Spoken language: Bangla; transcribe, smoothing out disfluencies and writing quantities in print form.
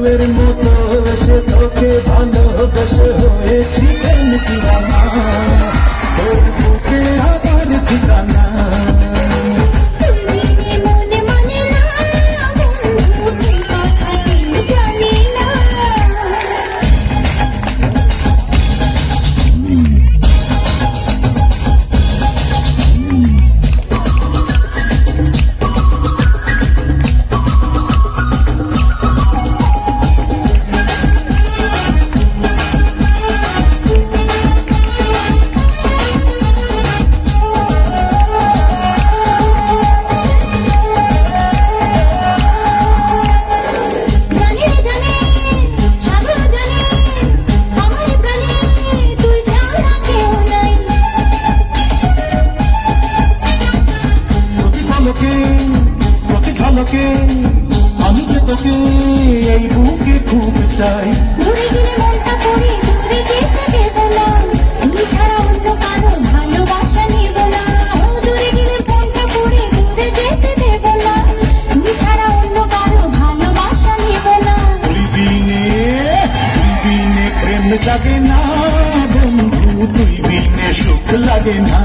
ঢেউয়ের মতো এসে তোকে ভালোবেসে হয়েছি দিওয়ানা, তোর বুকে আবার ঠিকানা। প্রতি ঝলকে আমি যে তোকে এই বুকে খুব চাই। দূরে গেলে মনটা করে দূরে যেতে দেব না, তুমি ছাড়া অন্য কারো ভালোবাসা নেব না। দূরে গেলে মনটা করে দূরে যেতে দেব না, তুমি ছাড়া অন্য কারো ভালোবাসা নেব না। তুই বিনে প্রেম জাগে না বন্ধু, তুই বিনে সুখ লাগে না।